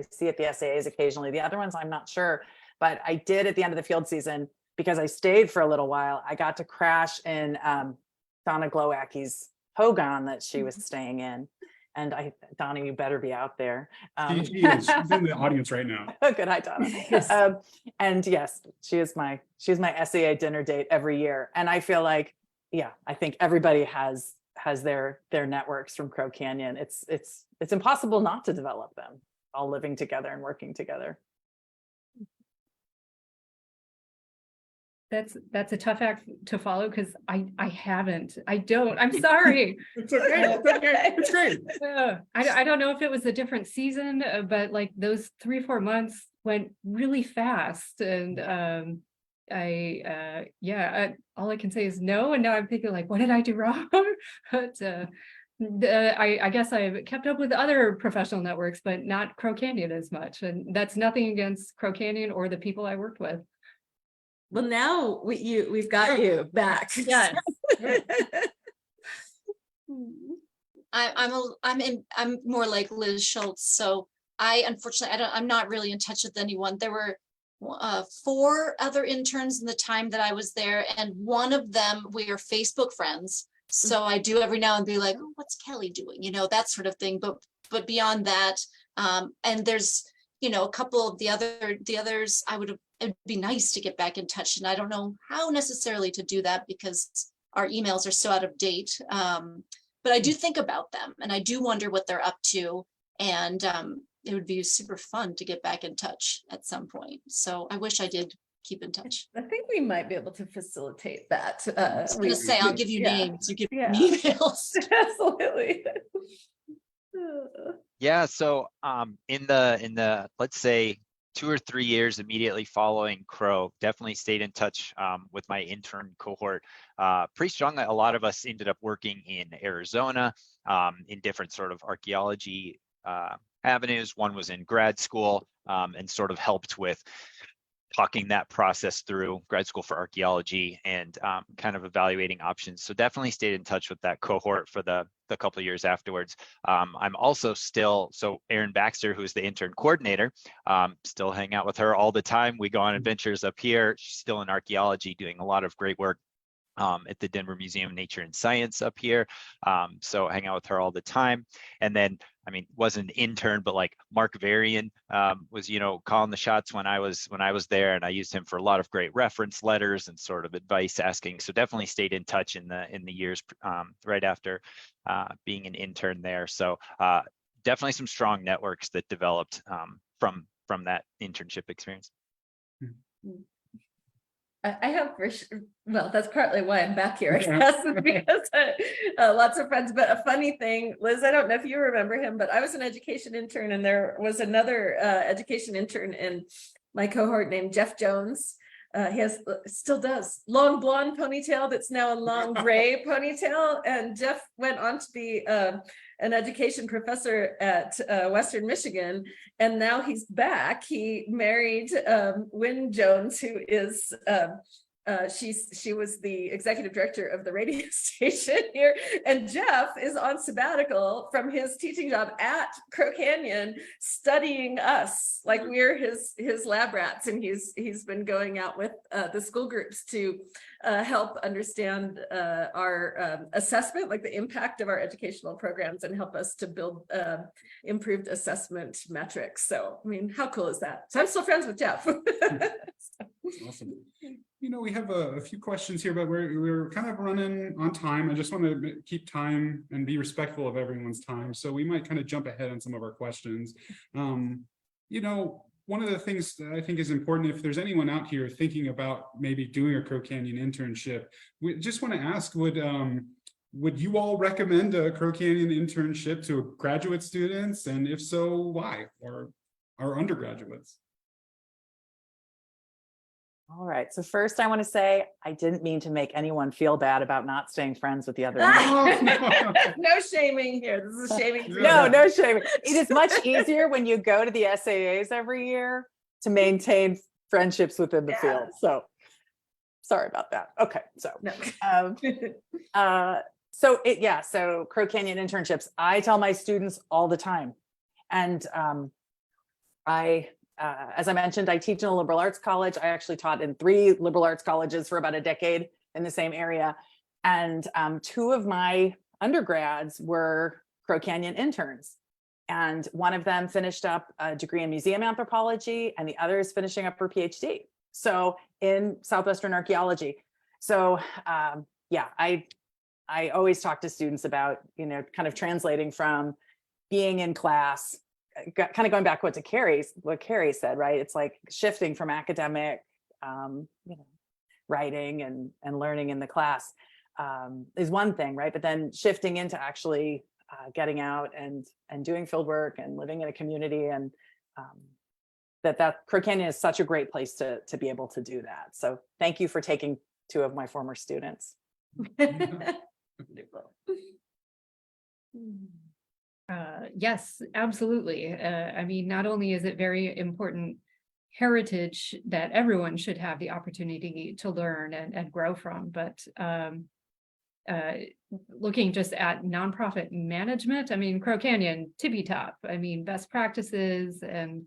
see at the SAAs occasionally. The other ones, I'm not sure, but I did at the end of the field season, because I stayed for a little while, I got to crash in Donna Glowacki's Hogan that she was staying in. And Donna, you better be out there. She is. She's in the audience right now. Good, hi, Donna. And yes, she's my SAA dinner date every year. And I feel like, yeah, I think everybody has their networks from Crow Canyon. It's impossible not to develop them, all living together and working together. That's a tough act to follow, because I don't. I'm sorry. It's okay. It's okay. It's great. I don't know if it was a different season, but like those 3 or 4 months went really fast, and all I can say is no. And now I'm thinking, like, what did I do wrong? But I guess I've kept up with other professional networks, but not Crow Canyon as much. And that's nothing against Crow Canyon or the people I worked with. Well, now we've got you back. Yes. I'm more like Liz Schultz. So unfortunately, I'm not really in touch with anyone. There were 4 other interns in the time that I was there, and one of them, we are Facebook friends. So I do every now and be like, oh, what's Kelly doing? You know, that sort of thing. But beyond that, and there's, you know, a couple of the others, it'd be nice to get back in touch. And I don't know how necessarily to do that because our emails are so out of date. But I do think about them and I do wonder what they're up to. And it would be super fun to get back in touch at some point. So I wish I did keep in touch. I think we might be able to facilitate that. I was gonna say, I'll give you names, you give me Yeah. emails. Absolutely. Yeah, so in the let's say 2 or 3 years immediately following Crow, definitely stayed in touch with my intern cohort. Pretty strongly, a lot of us ended up working in Arizona in different sort of archaeology avenues. One was in grad school and sort of helped with talking that process through, grad school for archaeology, and kind of evaluating options. So definitely stayed in touch with that cohort for the couple of years afterwards. I'm also still, so Erin Baxter, who's the intern coordinator, still hang out with her all the time. We go on adventures up here. She's still in archaeology, doing a lot of great work at the Denver Museum of Nature and Science up here. So hang out with her all the time. And then, I mean, wasn't an intern, but like Mark Varian was, you know, calling the shots when I was there, and I used him for a lot of great reference letters and sort of advice asking. So definitely stayed in touch in the years right after being an intern there. So definitely some strong networks that developed from that internship experience. I have, well, that's partly why I'm back here, I Yeah. guess, because lots of friends. But a funny thing, Liz, I don't know if you remember him, but I was an education intern, and there was another education intern in my cohort named Jeff Jones. He still does long blonde ponytail that's now a long gray ponytail, and Jeff went on to be an education professor at Western Michigan, and now he's back. He married Wynne Jones, who is she was the executive director of the radio station here, and Jeff is on sabbatical from his teaching job at Crow Canyon, studying us like we're his lab rats, and he's been going out with the school groups to help understand our assessment, like the impact of our educational programs, and help us to build improved assessment metrics. So, I mean, how cool is that? So I'm still friends with Jeff. Awesome. You know, we have a few questions here, but we're kind of running on time. I just want to keep time and be respectful of everyone's time. So we might kind of jump ahead on some of our questions. You know, one of the things that I think is important, if there's anyone out here thinking about maybe doing a Crow Canyon internship, we just want to ask, would you all recommend a Crow Canyon internship to graduate students? And if so, why? Or our undergraduates? All right. So first I want to say, I didn't mean to make anyone feel bad about not staying friends with the other. No shaming here. This is shaming. No shaming. It is much easier when you go to the SAAs every year to maintain friendships within the field. So sorry about that. Okay. So, No. so Crow Canyon internships, I tell my students all the time. And as I mentioned, I teach in a liberal arts college. I actually taught in 3 liberal arts colleges for about a decade in the same area. And 2 of my undergrads were Crow Canyon interns. And one of them finished up a degree in museum anthropology, and the other is finishing up her PhD. So in Southwestern archaeology. So I always talk to students about, you know, kind of translating from being in class, kind of going back what Carrie said, right? It's like shifting from academic, writing and learning in the class is one thing, right? But then shifting into actually getting out and doing field work and living in a community, and that Crow Canyon is such a great place to be able to do that. So thank you for taking 2 of my former students. Yes, absolutely. I mean, not only is it very important heritage that everyone should have the opportunity to learn and grow from, but looking just at nonprofit management, I mean, Crow Canyon, tippy top. I mean, best practices and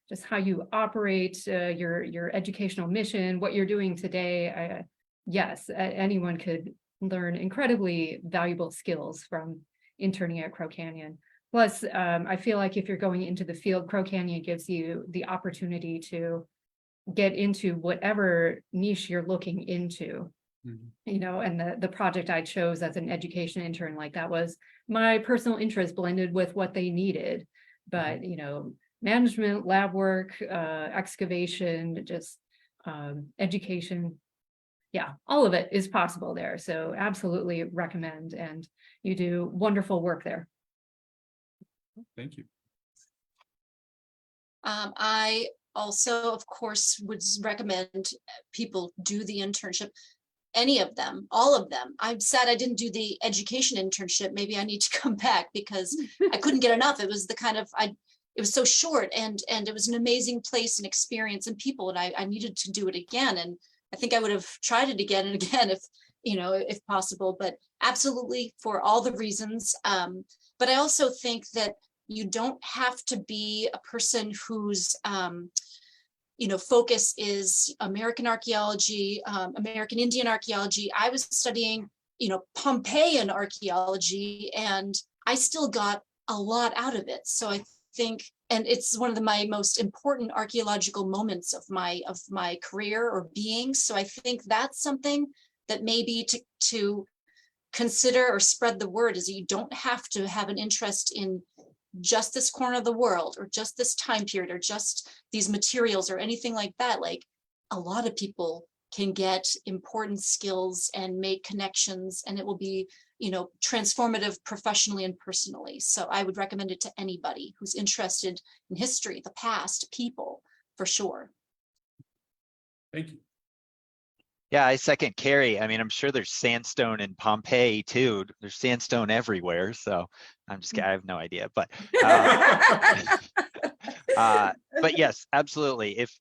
just how you operate, your educational mission, what you're doing today. Yes, anyone could learn incredibly valuable skills from interning at Crow Canyon. Plus, I feel like if you're going into the field, Crow Canyon gives you the opportunity to get into whatever niche you're looking into. You know, and the project I chose as an education intern, like that was my personal interest blended with what they needed. But, you know, management, lab work, excavation, just education. Yeah, all of it is possible there. So absolutely recommend, and you do wonderful work there. Thank you. I also, of course, would recommend people do the internship. Any of them, all of them. I'm sad I didn't do the education internship. Maybe I need to come back because I couldn't get enough. It was the kind of, it was so short, and it was an amazing place and experience and people, and I needed to do it again. And I think I would have tried it again and again if, you know, if possible, but absolutely for all the reasons. But I also think that you don't have to be a person who's, you know, focus is American archaeology, American Indian archaeology. I was studying, you know, Pompeian archaeology, and I still got a lot out of it. So I think, and it's one of my most important archaeological moments of my career or being. So I think that's something that maybe to consider or spread the word, is that you don't have to have an interest in just this corner of the world or just this time period or just these materials or anything like that. Like, a lot of people can get important skills and make connections, and it will be, you know, transformative professionally and personally. So I would recommend it to anybody who's interested in history, the past, people, for sure. Thank you. Yeah, I second Carrie. I mean, I'm sure there's sandstone in Pompeii too. There's sandstone everywhere. So I'm just kidding. I have no idea, but yes, absolutely. If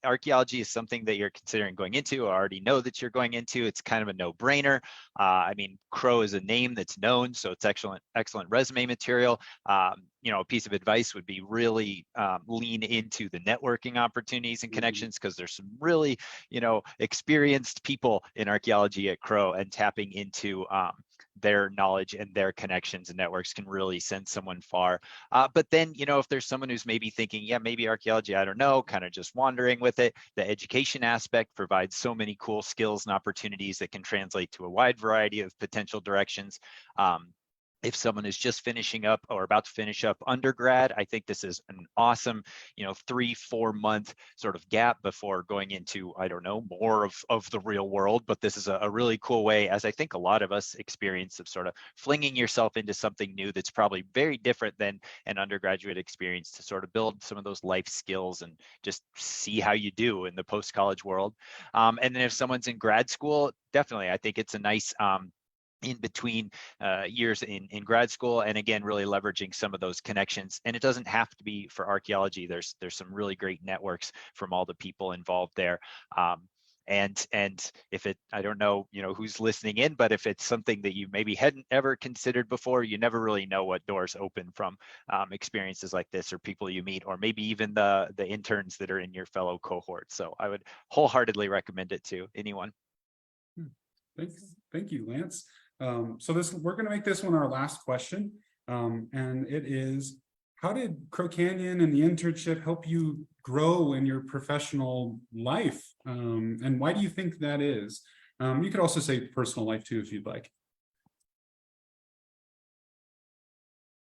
archaeology is something that you're considering going into or already know that you're going into, it's kind of a no-brainer. I mean, Crow is a name that's known, so it's excellent resume material. You know, a piece of advice would be really lean into the networking opportunities and connections, because there's some really, you know, experienced people in archaeology at Crow, and tapping into their knowledge and their connections and networks can really send someone far. But then, you know, if there's someone who's maybe thinking, yeah, maybe archaeology, I don't know, kind of just wandering with it, the education aspect provides so many cool skills and opportunities that can translate to a wide variety of potential directions. If someone is just finishing up or about to finish up undergrad, I think this is an awesome, you know, 3-4 month sort of gap before going into, I don't know, more of the real world. But this is a really cool way, as I think a lot of us experience, of sort of flinging yourself into something new that's probably very different than an undergraduate experience, to sort of build some of those life skills and just see how you do in the post-college world. And then if someone's in grad school, definitely, I think it's a nice in between years in grad school, and again, really leveraging some of those connections. And it doesn't have to be for archaeology. There's some really great networks from all the people involved there. And if it, I don't know, you know, who's listening in, but if it's something that you maybe hadn't ever considered before, you never really know what doors open from experiences like this, or people you meet, or maybe even the interns that are in your fellow cohort. So I would wholeheartedly recommend it to anyone. Thank you, Lance. So we're going to make this one our last question, and it is, how did Crow Canyon and the internship help you grow in your professional life, and why do you think that is? You could also say personal life too, if you'd like.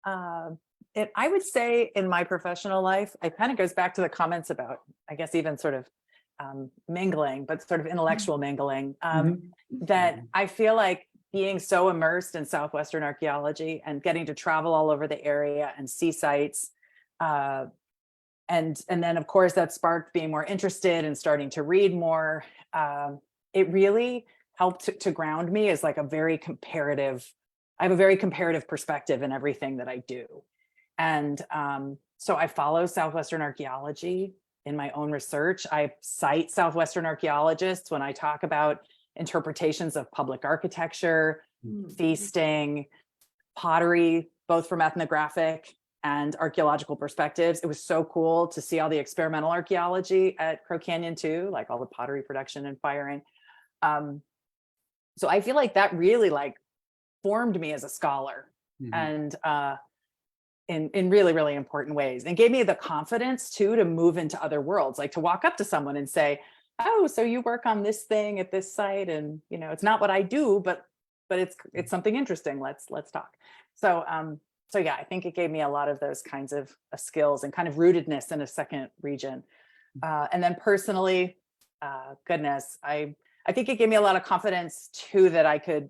I would say in my professional life, it kind of goes back to the comments about, I guess, even sort of mingling, but sort of intellectual mingling, that I feel like being so immersed in Southwestern archaeology and getting to travel all over the area and see sites. And then of course that sparked being more interested and starting to read more. It really helped to ground me as like I have a very comparative perspective in everything that I do. And so I follow Southwestern archaeology in my own research. I cite Southwestern archaeologists when I talk about interpretations of public architecture, feasting, pottery, both from ethnographic and archaeological perspectives. It was so cool to see all the experimental archaeology at Crow Canyon too, like all the pottery production and firing. So I feel like that really like formed me as a scholar, and in really, really important ways, and gave me the confidence too to move into other worlds, like to walk up to someone and say, oh, so you work on this thing at this site, and you know, it's not what I do, but it's something interesting. Let's talk. So so yeah, I think it gave me a lot of those kinds of skills and kind of rootedness in a second region. And then personally, goodness, I think it gave me a lot of confidence too, that I could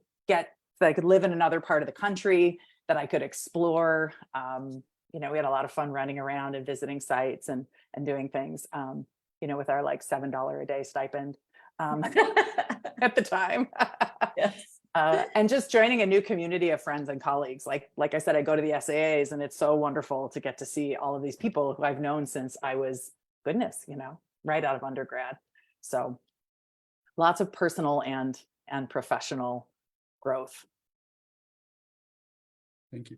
live in another part of the country, that I could explore. You know, we had a lot of fun running around and visiting sites and doing things, you know, with our like $7 a day stipend at the time. Yes. And just joining a new community of friends and colleagues. Like I said, I go to the SAAs, and it's so wonderful to get to see all of these people who I've known since I was, goodness, you know, right out of undergrad. So lots of personal and professional growth. Thank you.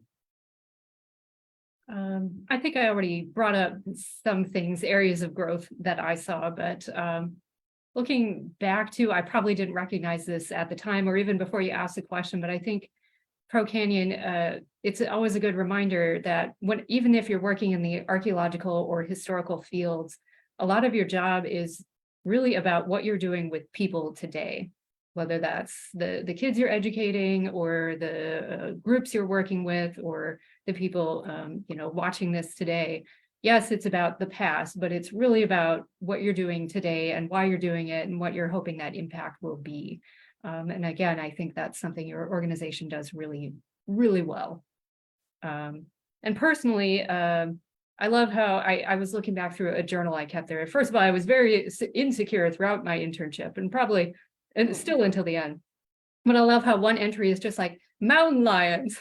I think I already brought up some things, areas of growth that I saw, but looking back to, I probably didn't recognize this at the time or even before you asked the question, but I think Crow Canyon, it's always a good reminder that even if you're working in the archaeological or historical fields, a lot of your job is really about what you're doing with people today, whether that's the kids you're educating or the groups you're working with or the people you know, watching this today. Yes, it's about the past, but it's really about what you're doing today and why you're doing it and what you're hoping that impact will be. And again, I think that's something your organization does really, really well. And personally, I love how I was looking back through a journal I kept there. First of all, I was very insecure throughout my internship and still until the end. But I love how one entry is just like mountain lions.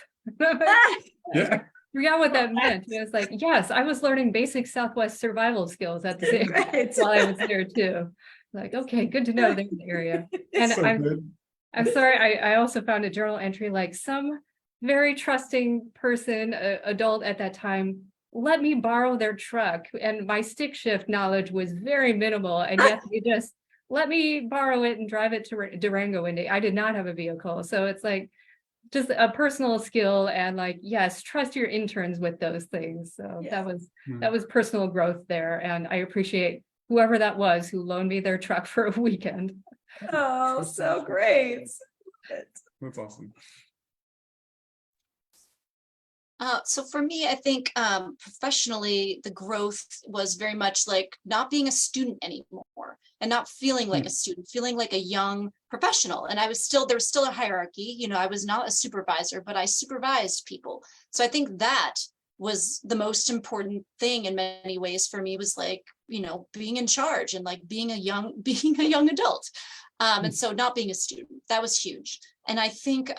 Yeah. Forgot what that meant. It was like, yes, I was learning basic Southwest survival skills at the same time Right. while I was there too. Like, okay, good to know there's an area. And So good. I'm sorry, I also found a journal entry, like some very trusting person, adult at that time, let me borrow their truck. And my stick shift knowledge was very minimal. And yet they just let me borrow it and drive it to Durango one day. I did not have a vehicle. So it's like just a personal skill, and like, yes, trust your interns with those things. So Yeah. that was personal growth there. And I appreciate whoever that was who loaned me their truck for a weekend. Oh, so great. That's awesome. So for me, I think professionally, the growth was very much like not being a student anymore and not feeling like a student, feeling like a young professional. And there was still a hierarchy. You know, I was not a supervisor, but I supervised people. So I think that was the most important thing in many ways for me, was like, you know, being in charge and like being a young adult. And so not being a student, that was huge. And I think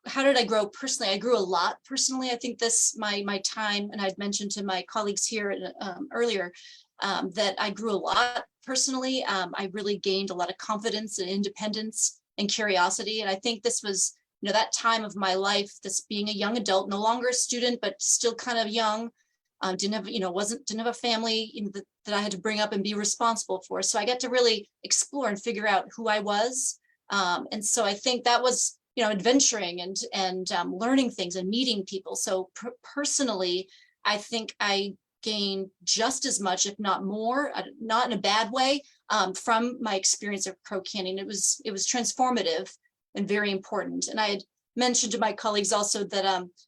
how did I grow personally? I grew a lot personally. I think my time, and I'd mentioned to my colleagues here earlier that I grew a lot personally. I really gained a lot of confidence and independence and curiosity. And I think this was, you know, that time of my life, this being a young adult, no longer a student, but still kind of young, didn't have a family, you know, that I had to bring up and be responsible for. So I got to really explore and figure out who I was. And so I think that was, you know, adventuring and learning things and meeting people. So personally, I think I gained just as much, if not more, not in a bad way, from my experience at Crow Canyon. It was transformative and very important. And I had mentioned to my colleagues also that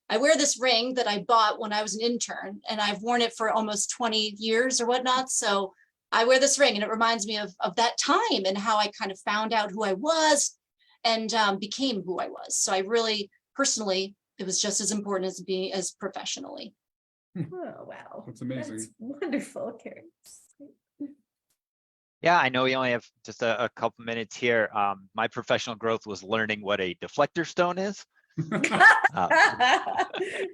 I wear this ring that I bought when I was an intern, and I've worn it for almost 20 years or whatnot. So I wear this ring and it reminds me of that time and how I kind of found out who I was and became who I was. So I really, personally, it was just as important as professionally. Oh, wow. That's amazing. That's wonderful, Carrie. Yeah, I know we only have just a couple minutes here. My professional growth was learning what a deflector stone is. Well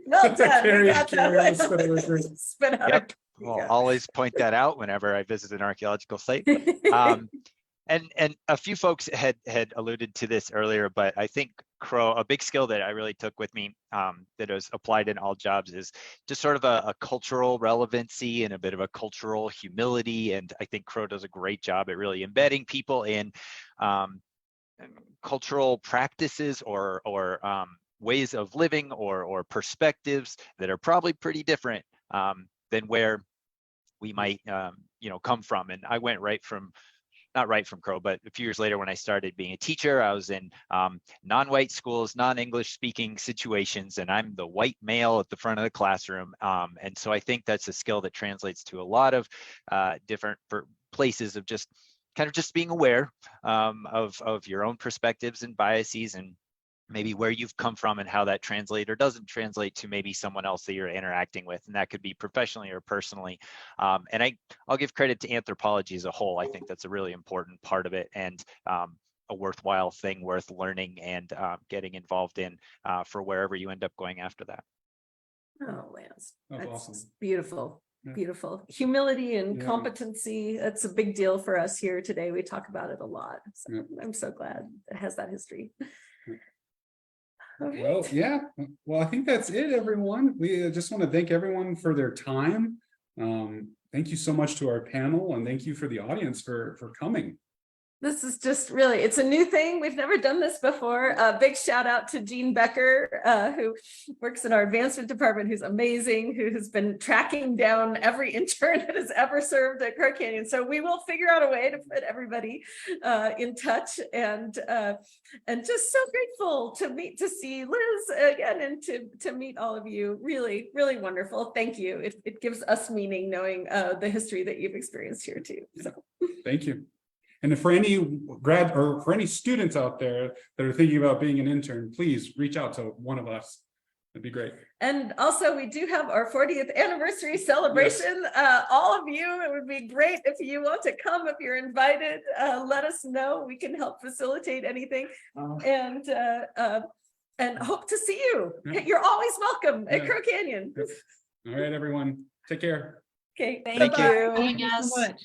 That's a done. We Carrie- got that Carrie one. spinner. Spit out Yep. a- I'll Yeah. always point that out whenever I visit an archaeological site. And a few folks had alluded to this earlier, but I think Crow, a big skill that I really took with me that is applied in all jobs is just sort of a cultural relevancy and a bit of a cultural humility. And I think Crow does a great job at really embedding people in cultural practices or ways of living or perspectives that are probably pretty different than where we might come from. And I went not right from Crow, but a few years later when I started being a teacher, I was in non-white schools, non-English speaking situations, and I'm the white male at the front of the classroom. And so I think that's a skill that translates to a lot of different places of just being aware of your own perspectives and biases, and maybe where you've come from and how that translates or doesn't translate to maybe someone else that you're interacting with. And that could be professionally or personally. And I'll give credit to anthropology as a whole. I think that's a really important part of it, and a worthwhile thing worth learning and getting involved in for wherever you end up going after that. Oh, Lance, That's that's awesome. beautiful. Yeah. Beautiful. Humility and Yeah. competency. That's a big deal for us here today. We talk about it a lot. So Yeah. I'm so glad it has that history. All right. Well, yeah. Well, I think that's it, everyone. We just want to thank everyone for their time. Thank you so much to our panel, and thank you for the audience for coming. This is just really, it's a new thing. We've never done this before. A big shout out to Jean Becker, who works in our advancement department, who's amazing, who has been tracking down every intern that has ever served at Crow Canyon. So we will figure out a way to put everybody in touch, and just so grateful to see Liz again, and to meet all of you. Really, really wonderful. Thank you. It gives us meaning knowing the history that you've experienced here too. So. Thank you. And for any for any students out there that are thinking about being an intern, please reach out to one of us. That'd be great. And also, we do have our 40th anniversary celebration. All of you, it would be great if you want to come, if you're invited, let us know. We can help facilitate anything, and hope to see you. Yeah. You're always welcome at Yeah. Crow Canyon. All right, everyone. Take care. Okay, Thank you. bye-bye. Thank you. Thank you so much.